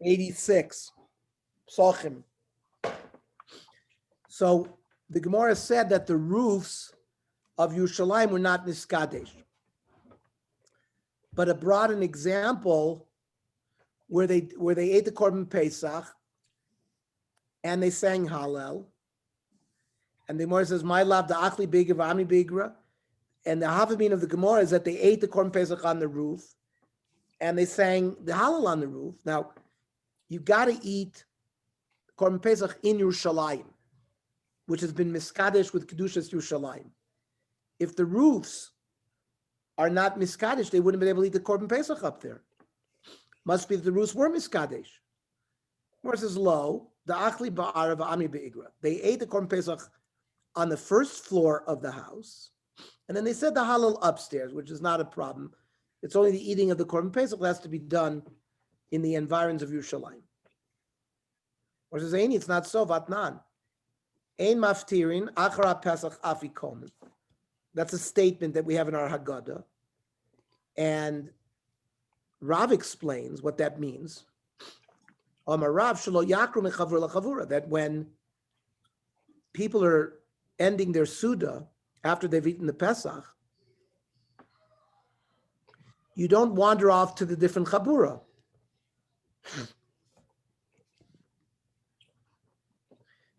86. Psachim. So the Gemara said that the roofs of Yerushalayim were not miskadesh, but it brought an example where they ate the Korban Pesach and they sang Hallel, and the Gemara says, "My love, the Achli Bigra, V'Ami Bigra," and the Havamim of the Gemara is that they ate the Korban Pesach on the roof, and they sang the Hallel on the roof. Now, you got to eat Korban Pesach in Yerushalayim, which has been miskadesh with Kedushas Yerushalayim. If the roofs are not miskadesh, they wouldn't be able to eat the Korban Pesach up there. Must be that the roofs were miskadesh. Where it says low, the Achli Ba'ara V'Ami Be'igra. They ate the Korban Pesach on the first floor of the house, and then they said the Hallel upstairs, which is not a problem. It's only the eating of the Korban Pesach that has to be done in the environs of Yerushalayim. Or says, it's not so, Vatnan. Ein maftirin achara Pesach afikomen. That's a statement that we have in our Haggadah. And Rav explains what that means. Rav shelo yakru mechavura lachavura, that when people are ending their Suda after they've eaten the Pesach, you don't wander off to the different Chabura.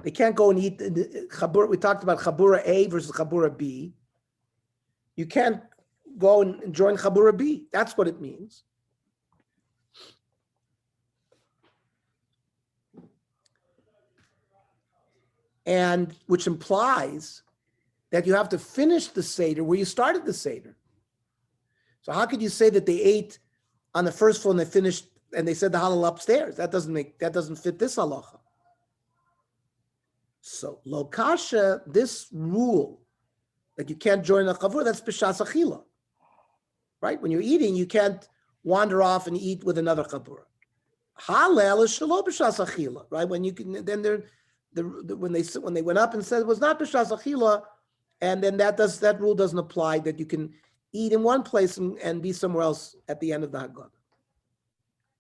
They can't go and eat the Chabura. We talked about Chabura A versus Chabura B. You can't go and join Chabura B. That's what it means. And which implies that you have to finish the Seder where you started the Seder. So how could you say that they ate on the first floor and they finished and they said the Hallel upstairs? That doesn't fit this halacha. So lo kasha, this rule that you can't join a chavur, that's b'shas achila, right? When you're eating, you can't wander off and eat with another chavur. Hallel is shelo b'shas achila, right? When you can, then when they went up and said it was not b'shas achila, and then that rule doesn't apply that you can eat in one place and be somewhere else at the end of the Haggadah.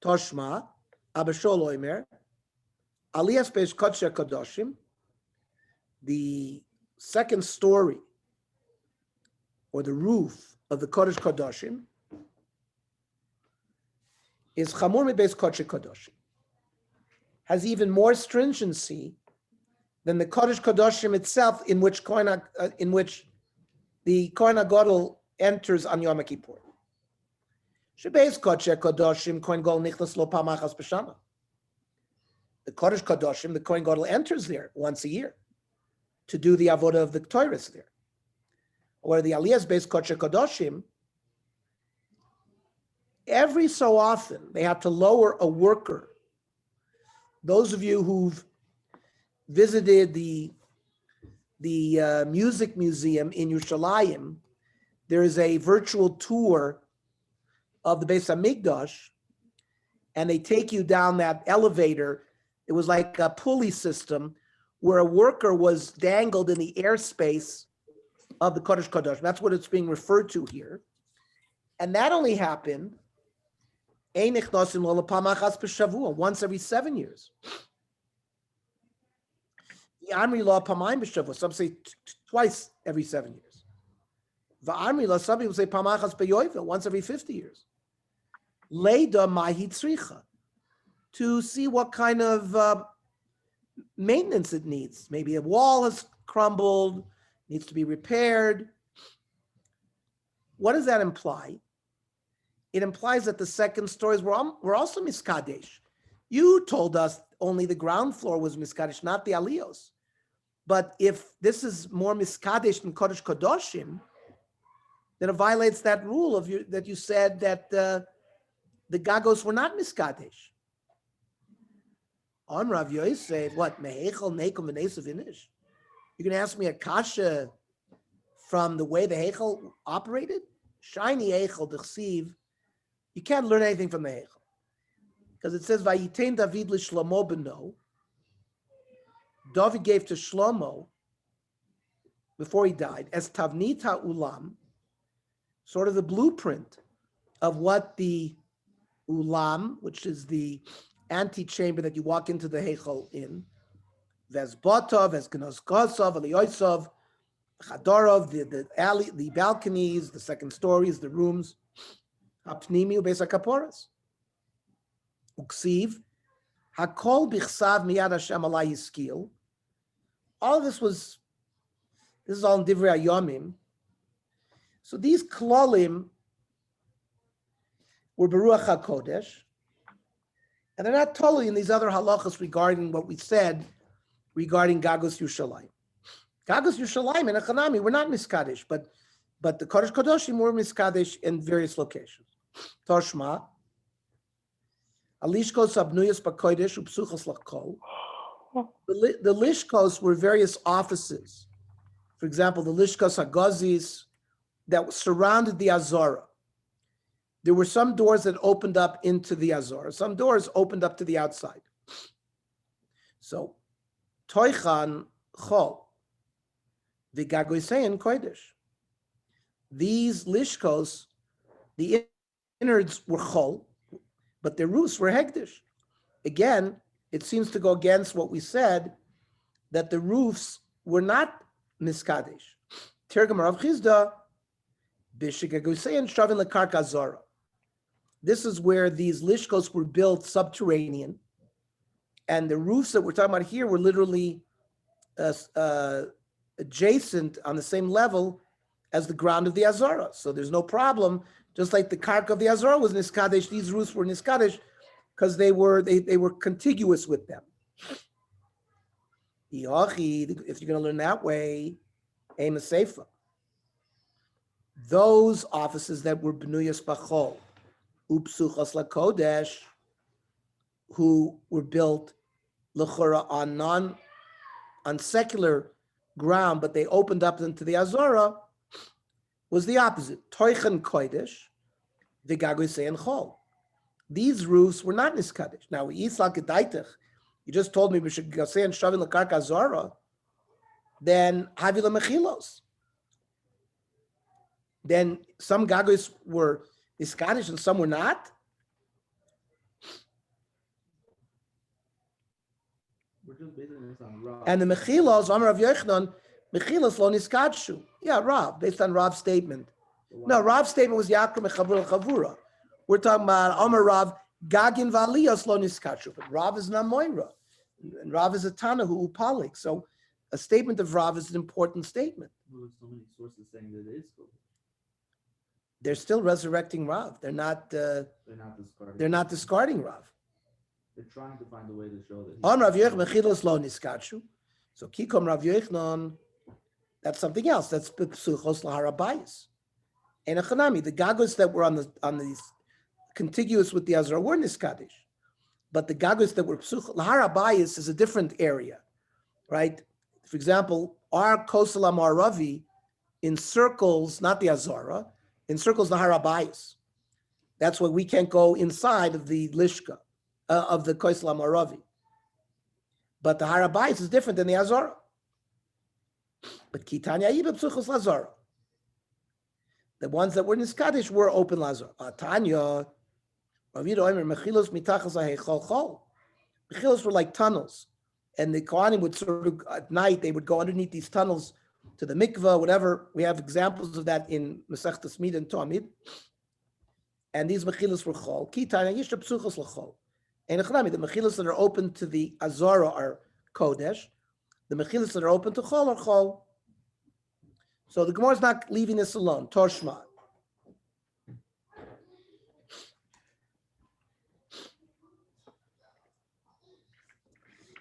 Toshma, Abashol Oimer, Aliyas Beis Kodesh Kadoshim, the second story or the roof of the Kodesh Kadoshim is Chamur Beis Kodesh Kadoshim. Has even more stringency than the Kodesh Kadoshim itself, in which the Kohen HaGadol enters on Yom Kippur. Shebeis Kodesh Kadoshim Kohen Gadol nichnas lo pamachas b'shana. The Kodesh Kadoshim, the Kohen Gadol enters there once a year to do the avodah of the Torah there. Or the Aliyas Beis Kodesh Kadoshim, every so often they have to lower a worker. Those of you who've visited the music museum in Yerushalayim, there is a virtual tour of the Beis Hamikdash, and they take you down that elevator. It was like a pulley system where a worker was dangled in the airspace of the Kodesh Kadosh. That's what it's being referred to here. And that only happened once every 7 years. Some say twice every 7 years. Some people say once every 50 years. Leida mahi tzricha, to see what kind of maintenance it needs. Maybe a wall has crumbled, needs to be repaired. What does that imply? It implies that the second stories were also miskadesh. You told us only the ground floor was miskadesh, not the aliyos. But if this is more miskadesh than Kodesh Kadoshim, then it violates that rule that you said that the gagos were not miskadesh. On Rav Yosef, what mehechel nekom v'nesav inish? You're going to ask me a kasha from the way the hechel operated? Shiny hechel d'chsiv. You can't learn anything from the hechel because it says Vayitain David l'Shlomo beno. David gave to Shlomo before he died as tavnita ulam, sort of the blueprint of what the ulam, which is the antechamber that you walk into the Heichal in. Vezbotov, Vezgnoskosov, Eliosov, Chadorov, the alley, the balconies, the second stories, the rooms. Hapnimi u'beis hakaporas. Uksiv, Hakol bichsav miyad Hashem alai yiskil. All of this is all in Divrei Yomim. So these klolim were Baruch HaKodesh, and they're not totally in these other halachas regarding what we said regarding Gagos Yushalayim. Gagos Yushalayim and Echanami were not miskadesh, but the Kodesh Kodoshim were miskadesh in various locations. Toshma, Alishkos Abnuyas Bakodesh Upsuchos Lachkol. The Lishkos were various offices. For example, the Lishkos Hagazis that surrounded the Azara. There were some doors that opened up into the Azara. Some doors opened up to the outside. So, Toichan Chol, the Gagoisein Kodesh. These Lishkos, the innards were Chol, but their roofs were Hegdish. Again, it seems to go against what we said, that the roofs were not Miskadesh. Tergam Rav Chizda, Bishikagosein Shavin Lekarka Azara. This is where these lishkos were built subterranean, and the roofs that we're talking about here were literally adjacent on the same level as the ground of the Azara. So there's no problem. Just like the karka of the Azara was niskadesh, these roofs were niskadesh because they were contiguous with them. If you're going to learn that way, aim a seifa. Those offices that were Bnuyas Bachol, Upsuchas LaKodesh, who were built L'chora on secular ground, but they opened up into the Azara, was the opposite. Toichen Kodesh, V'gagosein Chol. These roofs were not Niskadesh. Now, Yitzhak Gedaitech, you just told me we should go say and Shavin L'karka Azara, then Havila Mechilos. Then some Gagos were Niskadesh and some were not. We're just basing this on Rav. And the Mechilos, Amar Rav Yochanan, Mechilos lo Niskadshu. Yeah, Rav, based on Rav's statement. No, Rav's statement was Yakar Mechavur Chavura. We're talking about Amar Rav, Gagin Valios lo Niskadshu. But Rav is not Moira. And Rav is a Tana who upalik. So a statement of Rav is an important statement. Well, there's so many sources saying that it is good. They're still resurrecting Rav. They're not discarding Rav. They're trying to find a way to show that. On Rav Yochanan Mechilos lo Niskadshu. So Kikom Rav Yochanan, that's something else. That's Psuchos Laharabayis. And Echanami, the Gagos that were on these contiguous with the Azra were Niskadesh. But the Gagos that were Psuchos Laharabayis is a different area, right? For example, our Kosel Amaravi encircles, not the Azara, encircles the Harabayis. That's why we can't go inside of the Lishka, of the Kosel Amaravi. But the Harabayis is different than the Azara. But Kitanya Iba Psuchos Lazara. The ones that were Niskadesh were open Lazara. Tanya, Mechilos mitachas ha'heichal chol. Mechilos were like tunnels. And the Kohanim would sort of, at night, they would go underneath these tunnels to the mikveh, whatever. We have examples of that in Masechtas Mid and Tomid. And these mechilas were chol. Kitanya yishta psuchos l'chol. And the mechilas that are open to the Azara are kodesh. The mechilas that are open to chol are chol. So the Gemara is not leaving this alone. Toshma.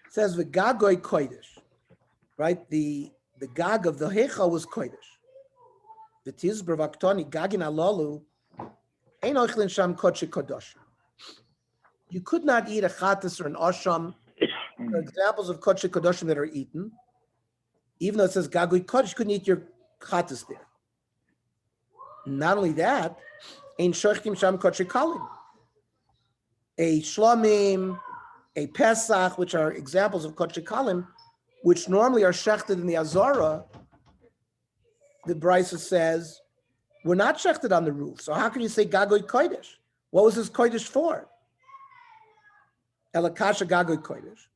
It says v'gagoy kodesh, right? The gag of the heichal was kodesh. V'tizber v'aktoni gagin alalu ein ochlin sham kodesh kodosh. You could not eat a chatas or an asham. There are examples of kodesh kodoshim that are eaten. Even though it says gagoy kodesh, you couldn't eat your chatas there. Not only that, ein shochtim sham kodesh kalim. A shlamim, a Pesach, which are examples of Kodesh Kalim, which normally are shechted in the Azara, the Brisa says, we're not shechted on the roof. So how can you say Gagoy Kodesh? What was this Kodesh for? Elakasha gagoy kodesh.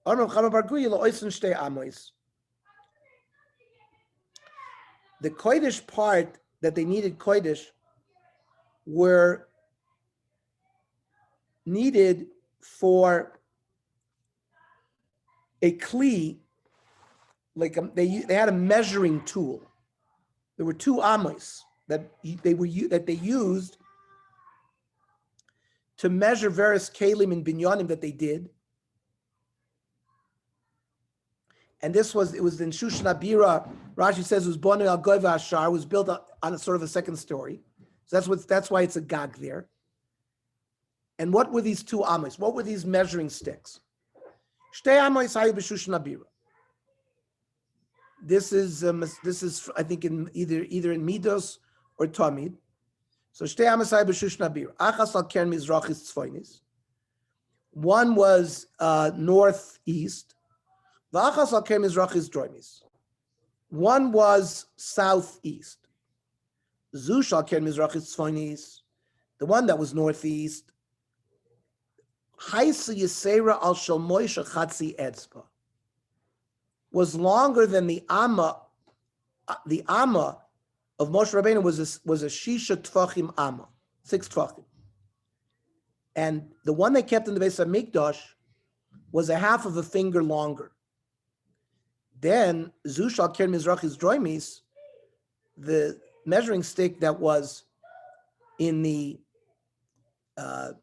Arno chama barguyi lo oisen shtei amois. The kodesh part that they needed kodesh were needed for a kli, like they had a measuring tool. There were two amos that they used to measure various kalim and binyanim that they did. And it was in Shushan Abira. Rashi says it was Bonu al Goy Ashar, was built on a sort of a second story. So that's why it's a gag there. And what were these two amos? What were these measuring sticks? Shtei amos hayu b'Shushan Abira. This is I think in either in Midos or Tamid. So Shtei amos hayu b'Shushan Abira. Achas al keren mizrachis tzfoinis. One was northeast. V'achas al keren mizrachis droimis. One was southeast. Zu shal keren mizrachis tzfoinis. The one that was northeast. Haisa Yisera al Shal Moshe Chatzi Etzba was longer than the Amma. The Amma of Moshe Rabbeinu was a Shisha Tfachim Amma, 6 Tfachim. And the one they kept in the Beis HaMikdash was a half of a finger longer. Then Zushal Keren Mizrachis Droimis, the measuring stick that was in the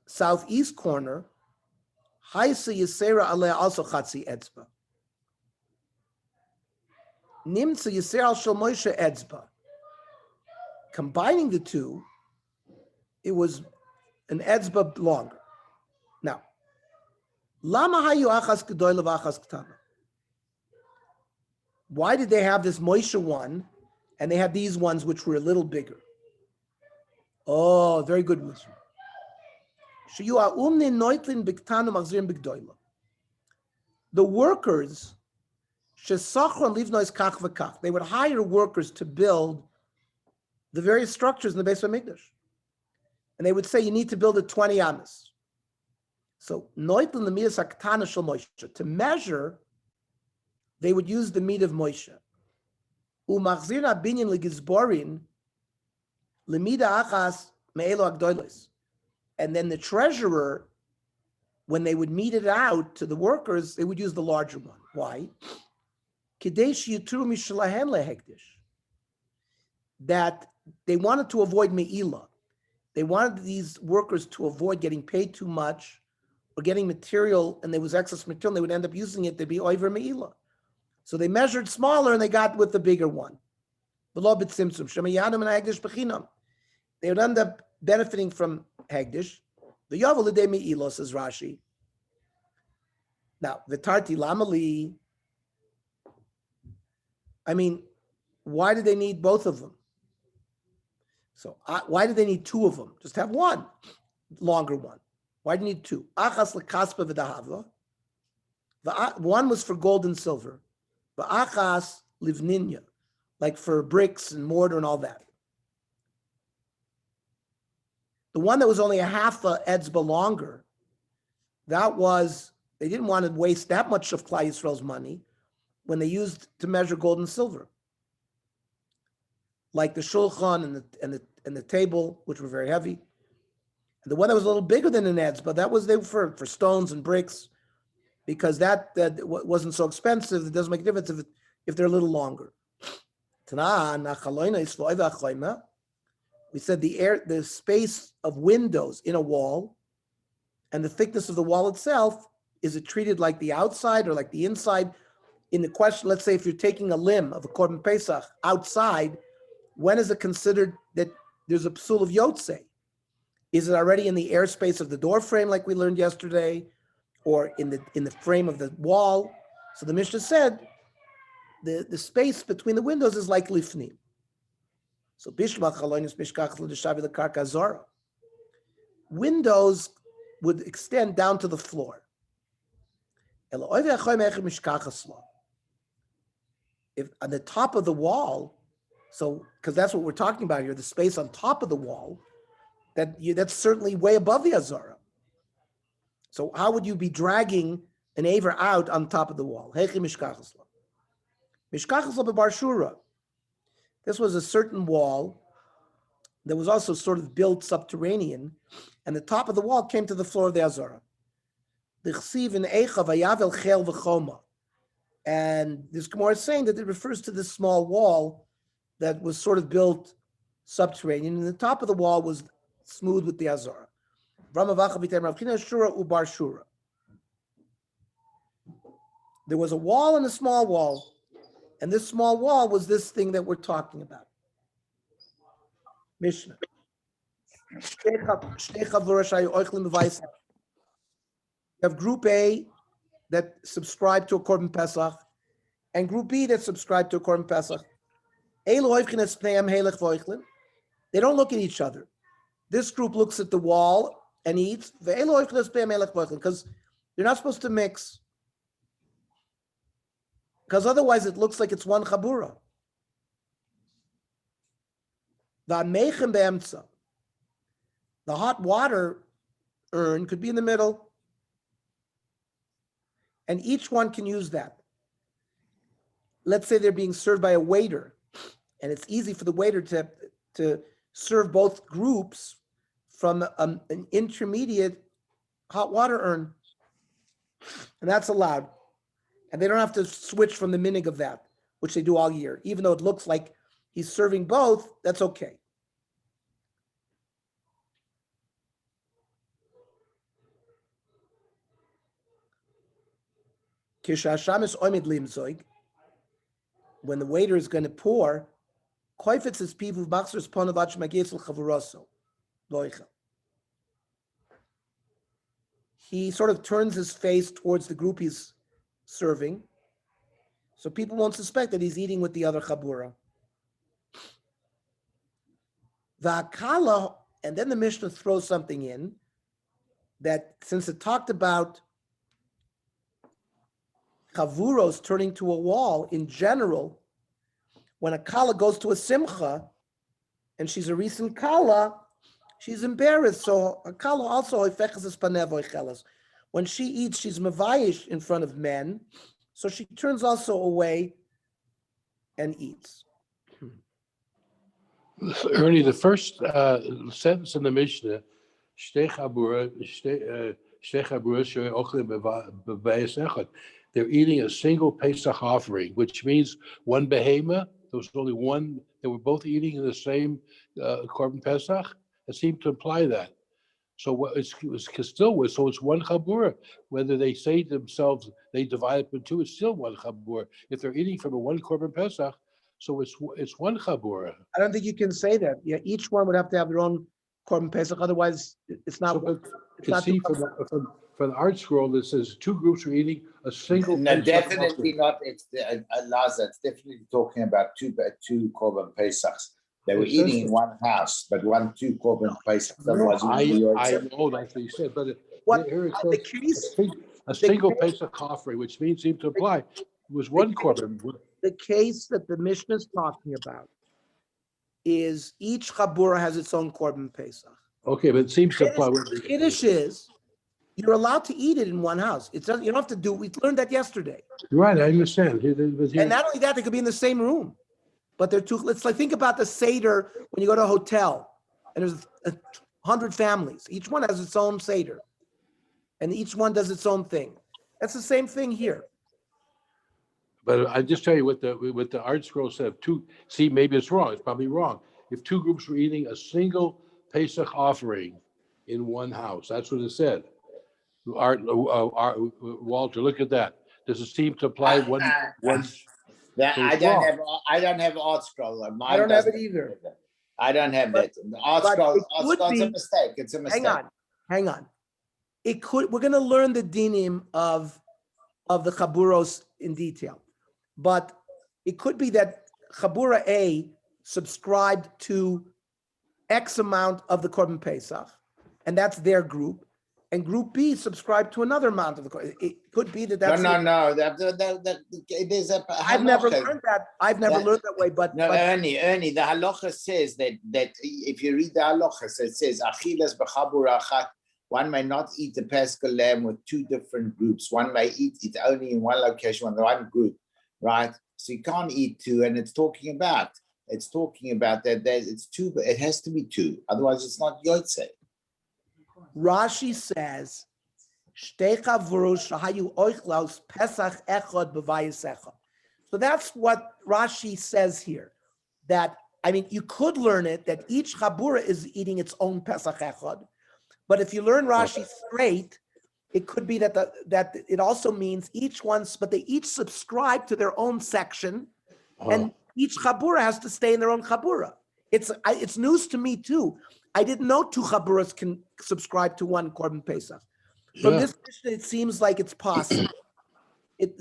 southeast corner, Haisa Yisera Aleh also Chatzi Etzba. Nimtza Yisera al Shal Moshe Etzba. Combining the two, it was an Etzba longer. Now, Lama Hayu Achas Gedoyle V'Achas Ktana. Why did they have this Moshe one, and they had these ones which were a little bigger? Oh, very good wisdom. The workers, they would hire workers to build the various structures in the Beis HaMikdash. And they would say, you need to build it 20 amas. So, to measure, they would use the meat of Moshe. And then the treasurer, when they would mete it out to the workers, they would use the larger one. Why? That they wanted to avoid me'ilah. They wanted these workers to avoid getting paid too much or getting material, and there was excess material, and they would end up using it to be over me'ilah. So they measured smaller, and they got with the bigger one. They would end up benefiting from Hegdish. The Yavel Lidei Me'ilah, says Rashi. Now, V'tarti Lamali. I mean, why do they need both of them? So, why do they need two of them? Just have one longer one. Why do you need two? Achas lekaspa v'dahava. One was for gold and silver. V'achas livninya, like for bricks and mortar and all that. The one that was only a half a etzba longer, that was, they didn't want to waste that much of Klal Yisrael's money when they used to measure gold and silver. Like the shulchan and the table, which were very heavy. And the one that was a little bigger than an etzba, that was they for stones and bricks, because that wasn't so expensive. It doesn't make a difference if they're a little longer. We said the space of windows in a wall and the thickness of the wall itself, is it treated like the outside or like the inside? In the question, let's say if you're taking a limb of a Korban Pesach outside, when is it considered that there's a psul of Yotzei? Is it already in the airspace of the door frame like we learned yesterday, or in the frame of the wall? So the Mishnah said the space between the windows is like lifnim. So windows would extend down to the floor. If on the top of the wall, so because that's what we're talking about here, the space on top of the wall, that's certainly way above the Azara. So how would you be dragging an aver out on top of the wall? Hechi mishkachas lo. Mishkachas lo bebar shura. This was a certain wall that was also sort of built subterranean, and the top of the wall came to the floor of the Azara. The chsiv in eicha vayavel chel v'choma. And this Gemara is saying that it refers to this small wall that was sort of built subterranean, and the top of the wall was smooth with the Azara. There was a wall and a small wall, and this small wall was this thing that we're talking about. Mishnah. You have group A that subscribe to a Korban Pesach, and group B that subscribe to a Korban Pesach. They don't look at each other. This group looks at the wall and eats, because they're not supposed to mix. Because otherwise it looks like it's one chabura. The hot water urn could be in the middle, and each one can use that. Let's say they're being served by a waiter, and it's easy for the waiter to serve both groups from an intermediate hot water urn, and that's allowed. And they don't have to switch from the minig of that, which they do all year. Even though it looks like he's serving both, that's okay. When the waiter is going to pour, he sort of turns his face towards the group he's serving, so people won't suspect that he's eating with the other chabura. And then the Mishnah throws something in that, since it talked about chavuros turning to a wall in general, when a kala goes to a simcha and she's a recent kala, she's embarrassed. So a kala also, when she eats, she's mavayish in front of men, so she turns also away and eats. Ernie, the first sentence in the Mishnah, "Shtei chabura, they're eating a single Pesach offering, which means one behema. There was only one. They were both eating in the same Korban Pesach. It seemed to imply that. So what it's still, so it's one chabura. Whether they say to themselves they divide it into two, it's still one chabura. If they're eating from a one Korban Pesach, so it's one chabura. I don't think you can say that. Yeah, each one would have to have their own Korban Pesach. Otherwise, it's not. So, it's not see from the art scroll that says two groups are eating a single. No, definitely not. It's Laza. It's definitely talking about two Korban Pesachs. They were eating in one house, but two Korban Pesachs. Otherwise, I know that's what you said, but here it says the case, a single Pesach offering, which means seemed to imply it was one Korban. The case that the Mishnah is talking about is each chabura has its own Korban Pesach. Okay, but it seems to imply the Kiddush is you're allowed to eat it in one house. You don't have to do. We learned that yesterday. Right, I understand. And not only that, they could be in the same room, but they're two. Let's think about the Seder when you go to a hotel and there's 100 families. Each one has its own Seder, and each one does its own thing. That's the same thing here. But I just tell you what the art scroll said. See, maybe it's wrong. It's probably wrong. If two groups were eating a single Pesach offering in one house, that's what it said. Walter, look at that. Does it seem to apply one? I don't have art scroll. I don't have it either. I don't have that. The art scroll is a mistake. It's a mistake. Hang on. It could. We're going to learn the dinim of the chaburos in detail, but it could be that chabura A subscribed to X amount of the Korban Pesach, and that's their group. And group B subscribed to another amount of the Korban. It could be that. No. It is a. I've never learned that. I've never learned that way. But Ernie, the halacha says that if you read the halacha, it says achilas b'chabura achat one may not eat the Paschal lamb with two different groups. One may eat it only in one location, one group, right? So you can't eat two, and it's talking about that it's two, but it has to be two, otherwise it's not Yotze. Rashi says, "Shtei chavuros shahayu oichlaus Pesach echad b'vayis echad." So that's what Rashi says here. That, I mean, you could learn it that each chabura is eating its own Pesach echad, but if you learn Rashi straight, it could be that that it also means but they each subscribe to their own section, and each chabura has to stay in their own chabura. It's news to me too. I didn't know two chaburas can subscribe to one Korban Pesach. From this Mishnah, it seems like it's possible.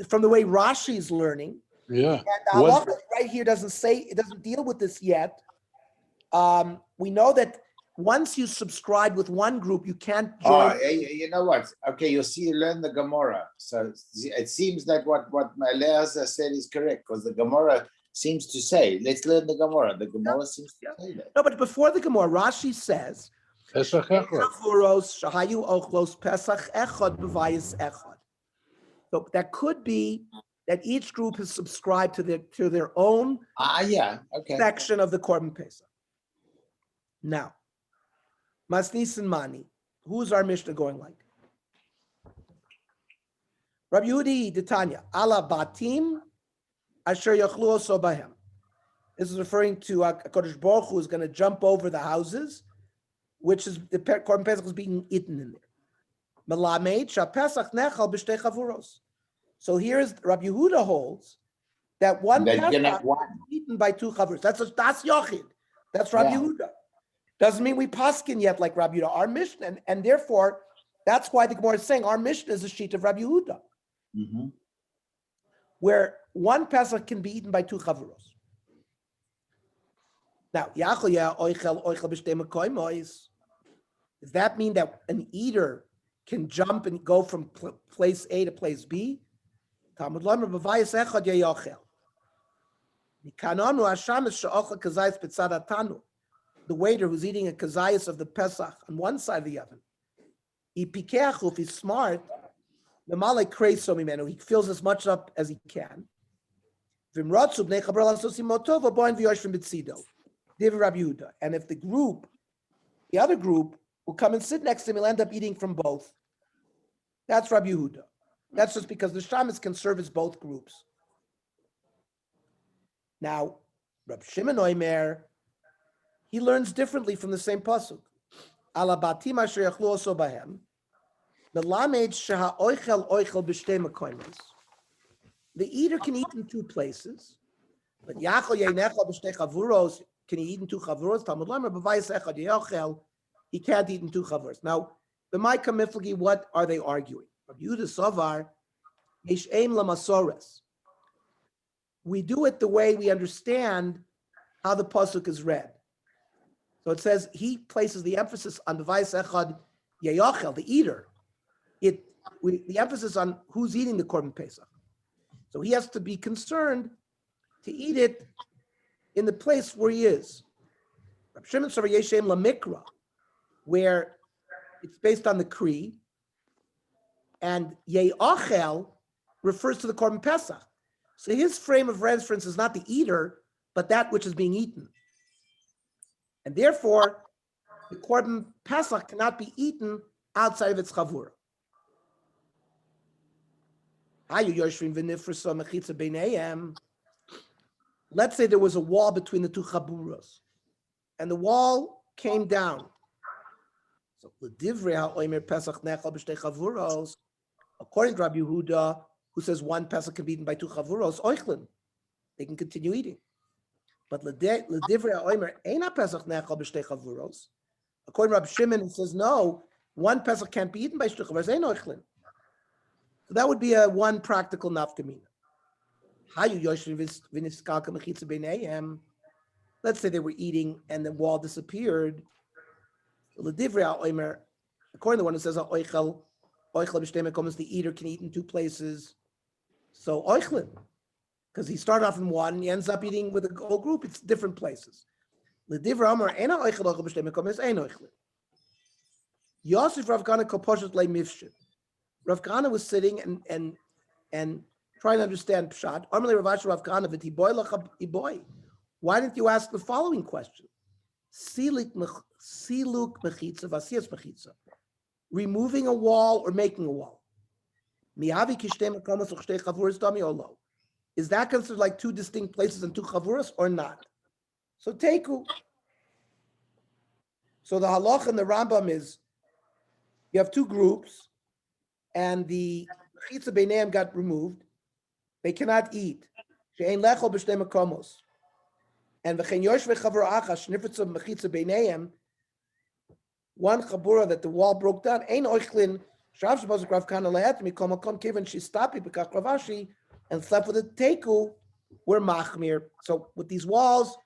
From the way Rashi is learning, Yeah. and halacha right here doesn't deal with this yet. We know that once you subscribe with one group, you can't join. Oh, you know what? Okay, you learn the Gemara. So it seems that what Eliezer said is correct, because the Gemara seems to say, let's learn the Gemara. The Gemara seems to say that. No, but before the Gemara, Rashi says, Pesach echad. shahayu ochlos Pesach echad b'vayis echad. So that could be that each group has subscribed to their own section of the Korban Pesach. Now, Masnis and Mani, who's our Mishnah going like? Rabbi Yehudi D'Tanya, ala batim asher yachlu oso bahem. This is referring to HaKadosh Baruch Hu is going to jump over the houses, which is the Korban Pesach is being eaten in there. Melamed shapesach nechal b'shtei chavuros. So here's Rabbi Yehuda holds that one Pesach is eaten by two chavuros. That's Yochid. That's Rabbi Yehuda. Doesn't mean we paskin yet like Rabbi Yehuda. Our Mishnah, and therefore, that's why the Gemara is saying our Mishnah is a sheet of Rabbi Yehuda, where one Pesach can be eaten by two chavuros. Now, does that mean that an eater can jump and go from place A to place B? The waiter who's eating a kazayas of the Pesach on one side of the oven, if he's smart, he fills as much up as he can. And if the other group will come and sit next to him, he'll end up eating from both. That's Rabbi Yehuda. That's just because the shamas can service both groups. Now, Rab Shimon Oimer, he learns differently from the same pasuk. Ala batim asher yachlu oso bahem, melamed sheha oichel b'shtei makoymes. The eater can eat in two places, but yachol yeinechel b'shtei chavuros, can he eat in two chavuros? Talmud Lamer b'vayis echad yochel, he can't eat in two chavuros. Now, the Maika Miflagi, what are they arguing? Rabbi Yehuda Sovar, yesh aim lamasores. We do it the way we understand how the pasuk is read. So it says he places the emphasis on b'vayis echad yochel, the eater. The emphasis on who's eating the Korban Pesach. So he has to be concerned to eat it in the place where he is. Rab Shimon Sovar Yeshem Lamikra, where it's based on the Kri, and Ye'achel refers to the Korban Pesach. So his frame of reference is not the eater, but that which is being eaten. And therefore, the Korban Pesach cannot be eaten outside of its chavura. Let's say there was a wall between the two chaburas, and the wall came down. So, according to Rabbi Yehuda, who says one Pesach can be eaten by two chavuros, oichlin, they can continue eating. But according to Rabbi Shimon, who says no, one Pesach can't be eaten by two chavuros, ain't oichlin. So that would be a one practical nafkamina. Let's say they were eating and the wall disappeared. According to the one who says the eater can eat in two places. So oichlin, because he started off in one, he ends up eating with a whole group. It's different places. Yosef Rav Kana Koposhet Le Mifshit. Rav Kana was sitting and trying to understand Pshat. Amrle Rav Asher Rav Kana v'tiboy lach iboy. Why didn't you ask the following question? Siluk mechitza v'asiyas mechitza. Removing a wall or making a wall. Miyavi kishtei makomos u'shtei chavuras dami olo. Is that considered like two distinct places and two chavuras or not? So teku. So the halach and the Rambam is you have two groups and the mechitza beineim got removed. They cannot eat. She'ein lechol b'shtei makomos. And v'chein yosh v'chavur achas shnifetza mechitza beineim. One chabura that the wall broke down. Ein oichlin shav shebazuk Rav Kana le'et mikol makom kiven she stopped because Ravashi and slept with a teku. We're machmir. So with these walls,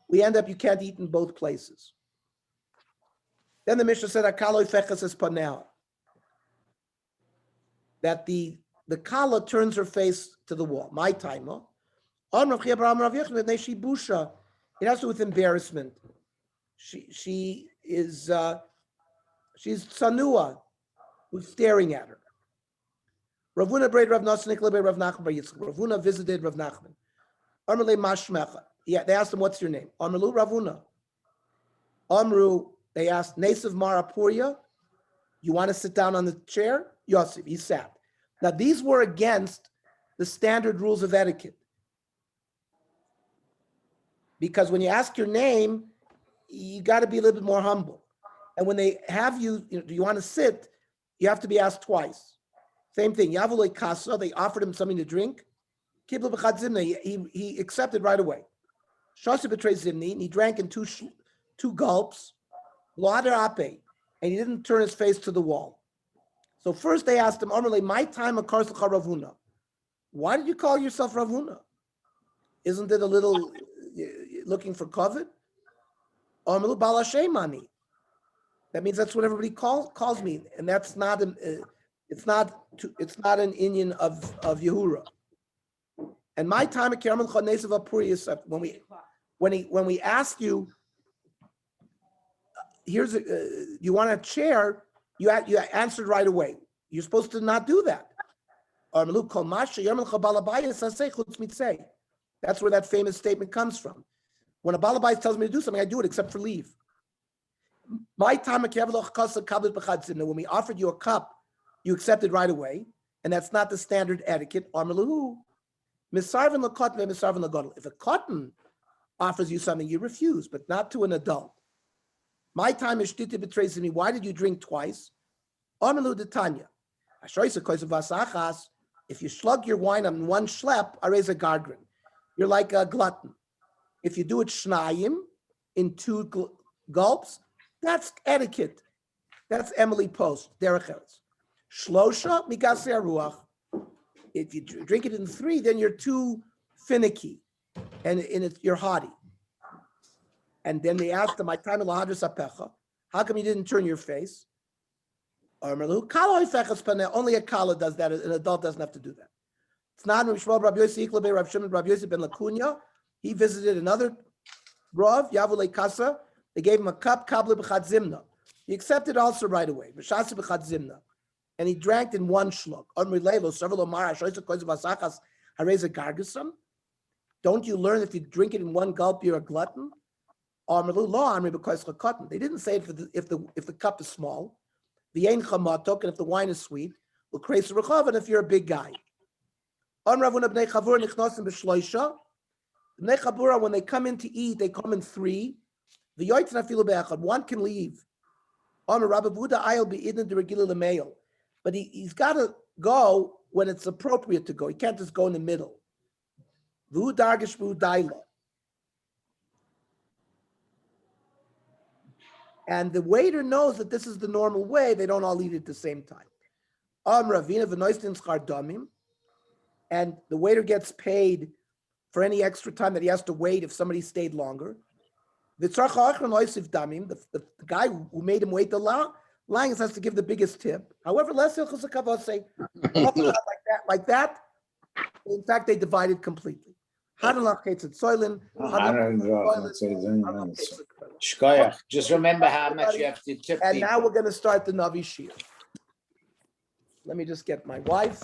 we end up you can't eat in both places. Then the Mishnah said akalo feches es panel. That the kala turns her face to the wall. My timer. It has to do with embarrassment. She is she's tsanua, who's staring at her. Ravuna braid Rav Nosson Nikolai Rav Nachman Bar Yitzchak. Ravuna visited Rav Nachman. Amrle Mashmecha. Yeah, they asked him, "What's your name?" Amrlu Ravuna. Amru. They asked Nesav Marapuria. You want to sit down on the chair? Yosef. He sat. Now these were against the standard rules of etiquette. Because when you ask your name, you got to be a little bit more humble. And when they have you, do you want to sit? You have to be asked twice. Same thing. Yavulei Kasa, they offered him something to drink. Kibla b'chad zimna, he accepted right away. Shasa betrayed zimni, and he drank in two gulps. Loader ape, and he didn't turn his face to the wall. So first they asked him, Amrle, my time of Karslecha Ravuna. Why did you call yourself Ravuna? Isn't it a little looking for covet? Amrle Bala Shemani. That means that's what everybody calls me, and that's not it's not an Indian of Yehura. And my time at Kerman Chanesav Apuri is when we ask you, here's you want a chair, you answered right away. You're supposed to not do that. That's where that famous statement comes from. When a balabais tells me to do something, I do it except for leave. My time when we offered you a cup, you accepted right away, and that's not the standard etiquette. If a cotton offers you something, you refuse, but not to an adult. My time is shtita betrays me. Why did you drink twice? If you slug your wine on one schlep, I raise a gardrin. You're like a glutton. If you do it shnayim in two gulps, that's etiquette. That's Emily Post, Derech Eretz. Shlosha migasei ruach. If you drink it in three, then you're too finicky, and you're haughty. And then they asked him, "My time lahadras apecha. How come you didn't turn your face?" Only a kala does that. An adult doesn't have to do that. It's not Rav Shimon Rav Yosef ben Lakunya. He visited another Rav Yavulei Kasa. They gave him a cup kabla b'chad zimna. He accepted also right away. B'shasi b'chad zimna, and he drank in one shluk. Don't you learn if you drink it in one gulp, you're a glutton? They didn't say if the cup is small. And if the wine is sweet, and if you're a big guy. When they come in to eat, they come in three. One can leave. But he's got to go when it's appropriate to go. He can't just go in the middle. And the waiter knows that this is the normal way. They don't all eat at the same time. And the waiter gets paid for any extra time that he has to wait if somebody stayed longer. The guy who made him wait the longest has to give the biggest tip. However, less say like that. In fact, they divided completely. Hanalach Ketzit Soilin. I don't know. Shkoyach. Just remember how much you have to tip And now people. we're going to start the Navi Shir. Let me just get my wife.